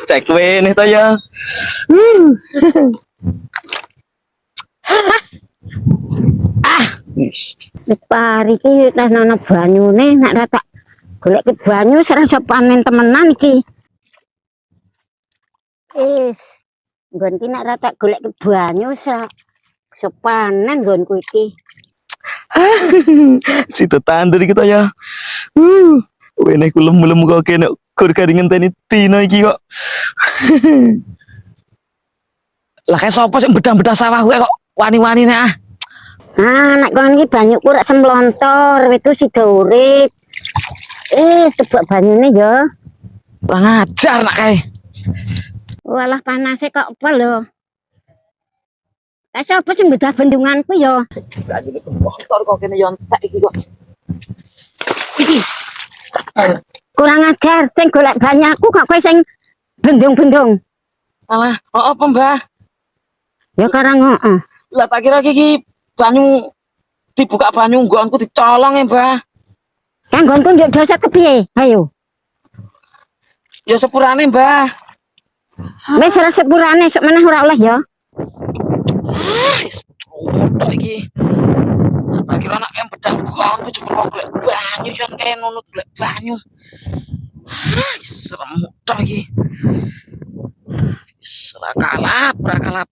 Cek nih to ya. Pari iki tas nana banyune nek ra tak golek ke banyu serasa panen temenan iki. Nggon ki nek ra tak golek ke banyu serasa panen nggonku iki. Si tetandur kita ya. Wene ku lem-lem kok kene kur kadingen teni Tino iki kok. Lah kayak sapa sing bedang-bedang sawah kowe kok wani-wani nek ah. Nek kon iki banyuku rek semlontor, itu sida urip. Tebak banyune ya. Kurang ajar nak kae. Walah panase kok apa lho. Lah sapa sing bedah bendunganku ya? Banyune motor kok kene yo entek iki kok. Kurang ajar, sing golek banyaku kok kowe sing bendung-bendung. Alah, apa Mbah? Ya karang heeh. Lah tak kira iki banyu dibuka banyu nggonku dicolong ya, Mbah. Kan nggonku ndek dosa kepiye? Ayo. Ya sepurane, Mbah. Wis ora sepurane, sok meneh ora oleh ya. Otak iki. Tak kira anak yang bedang nggonku jebul golek banyu jan kae nunut golek banyu. Serem otak iki. Wis ora kalap.